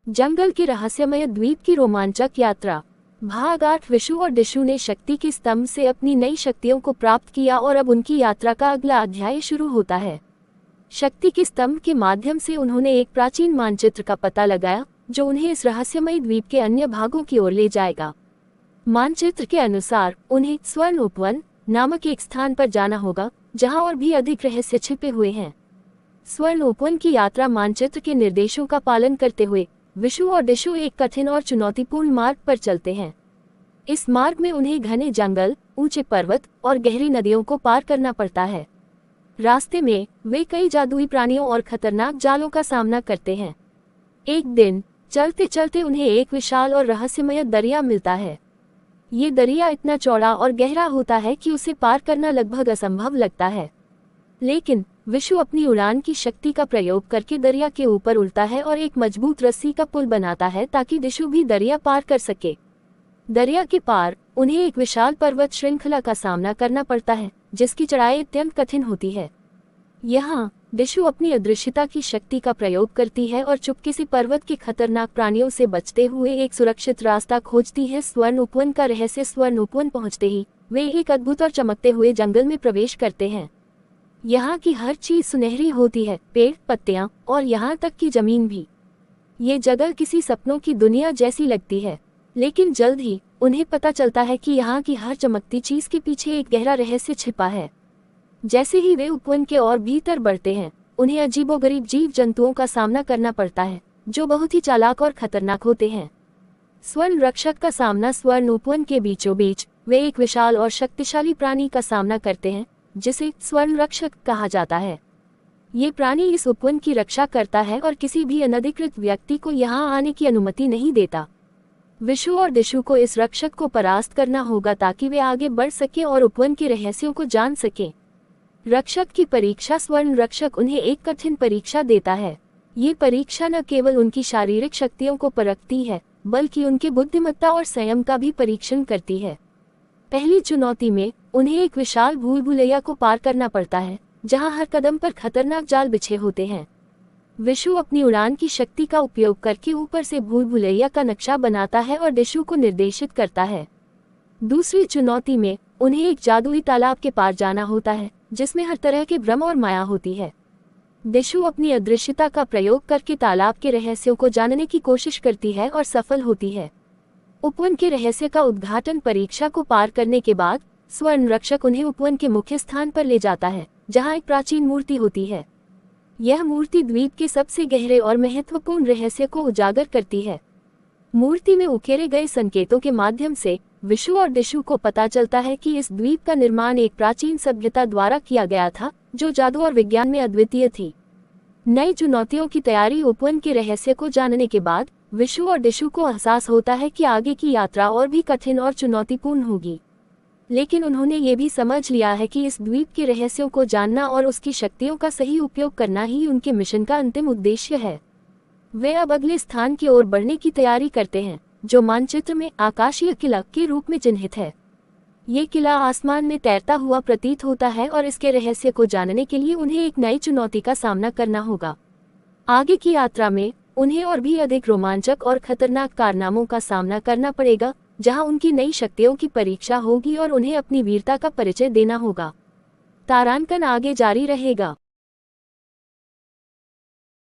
जंगल के रहस्यमय द्वीप की रोमांचक यात्रा। भाग 8। विशु और डिशु ने शक्ति के स्तंभ से अपनी नई शक्तियों को प्राप्त किया और अब उनकी यात्रा का अगला अध्याय शुरू होता है। शक्ति के स्तंभ के माध्यम से उन्होंने एक प्राचीन मानचित्र का पता लगाया जो उन्हें इस रहस्यमय द्वीप के अन्य भागों की ओर ले जाएगा। मानचित्र के अनुसार उन्हें स्वर्ण उपवन नामक एक स्थान पर जाना होगा जहां और भी अधिक रहस्य छिपे हुए हैं। स्वर्ण उपवन की यात्रा मानचित्र के निर्देशों का पालन करते हुए विशु और डिशु एक कठिन और चुनौतीपूर्ण मार्ग पर चलते हैं। इस मार्ग में उन्हें घने जंगल, ऊंचे पर्वत और गहरी नदियों को पार करना पड़ता है। रास्ते में वे कई जादुई प्राणियों और खतरनाक जालों का सामना करते हैं। एक दिन चलते चलते उन्हें एक विशाल और रहस्यमय दरिया मिलता है। ये दरिया इतना चौड़ा और गहरा होता है कि उसे पार करना लगभग असंभव लगता है, लेकिन विशु अपनी उड़ान की शक्ति का प्रयोग करके दरिया के ऊपर उड़ता है और एक मजबूत रस्सी का पुल बनाता है ताकि डिशु भी दरिया पार कर सके। दरिया के पार उन्हें एक विशाल पर्वत श्रृंखला का सामना करना पड़ता है जिसकी चढ़ाई अत्यंत कठिन होती है। यहाँ डिशु अपनी अदृश्यता की शक्ति का प्रयोग करती है और चुपके से पर्वत के खतरनाक प्राणियों से बचते हुए एक सुरक्षित रास्ता खोजती है। स्वर्ण उपवन का रहस्य। स्वर्ण उपवन पहुँचते ही वे एक अद्भुत और चमकते हुए जंगल में प्रवेश करते हैं। यहाँ की हर चीज सुनहरी होती है, पेड़, पत्तियां और यहाँ तक कि जमीन भी। ये जगह किसी सपनों की दुनिया जैसी लगती है, लेकिन जल्द ही उन्हें पता चलता है कि यहाँ की हर चमकती चीज के पीछे एक गहरा रहस्य छिपा है। जैसे ही वे उपवन के और भीतर बढ़ते हैं उन्हें अजीबोगरीब जीव जंतुओं का सामना करना पड़ता है जो बहुत ही चालाक और खतरनाक होते हैं। स्वर्ण रक्षक का सामना। स्वर्ण उपवन के बीचों बीच वे एक विशाल और शक्तिशाली प्राणी का सामना करते हैं जिसे स्वर्ण रक्षक कहा जाता है। ये प्राणी इस उपवन की रक्षा करता है और किसी भी अनधिकृत व्यक्ति को यहाँ आने की अनुमति नहीं देता। विशु और डिशु को इस रक्षक को परास्त करना होगा ताकि वे आगे बढ़ सके और उपवन के रहस्यों को जान सके। रक्षक की परीक्षा। स्वर्ण रक्षक उन्हें एक कठिन परीक्षा देता है। ये परीक्षा न केवल उनकी शारीरिक शक्तियों को परखती है बल्कि उनकी बुद्धिमत्ता और संयम का भी परीक्षण करती है। पहली चुनौती में उन्हें एक विशाल भूल भुलैया को पार करना पड़ता है जहां हर कदम पर खतरनाक जाल बिछे होते हैं। विशु अपनी उड़ान की शक्ति का उपयोग करके ऊपर से भूल भुलैया का नक्शा बनाता है और डिशु को निर्देशित करता है। दूसरी चुनौती में उन्हें एक जादुई तालाब के पार जाना होता है जिसमें हर तरह के भ्रम और माया होती है। डिशु अपनी अदृश्यता का प्रयोग करके तालाब के रहस्यों को जानने की कोशिश करती है और सफल होती है। उपवन के रहस्य का उद्घाटन। परीक्षा को पार करने के बाद स्वर्ण रक्षक उन्हें उपवन के मुख्य स्थान पर ले जाता है जहां एक प्राचीन मूर्ति होती है। यह मूर्ति द्वीप के सबसे गहरे और महत्वपूर्ण रहस्य को उजागर करती है। मूर्ति में उकेरे गए संकेतों के माध्यम से विशु और डिशु को पता चलता है कि इस द्वीप का निर्माण एक प्राचीन सभ्यता द्वारा किया गया था जो जादू और विज्ञान में अद्वितीय थी। नई चुनौतियों की तैयारी। उपवन के रहस्य को जानने के बाद विशु और डिशु को एहसास होता है कि आगे की यात्रा और भी कठिन और चुनौतीपूर्ण होगी, लेकिन उन्होंने ये भी समझ लिया है कि इस द्वीप के रहस्यों को जानना और उसकी शक्तियों का सही उपयोग करना ही उनके मिशन का अंतिम उद्देश्य है। वे अब अगले स्थान की ओर बढ़ने की तैयारी करते हैं जो मानचित्र में आकाशीय किला के रूप में चिन्हित है। ये किला आसमान में तैरता हुआ प्रतीत होता है और इसके रहस्य को जानने के लिए उन्हें एक नई चुनौती का सामना करना होगा। आगे की यात्रा में उन्हें और भी अधिक रोमांचक और खतरनाक कारनामों का सामना करना पड़ेगा जहां उनकी नई शक्तियों की परीक्षा होगी और उन्हें अपनी वीरता का परिचय देना होगा। तारांकन आगे जारी रहेगा।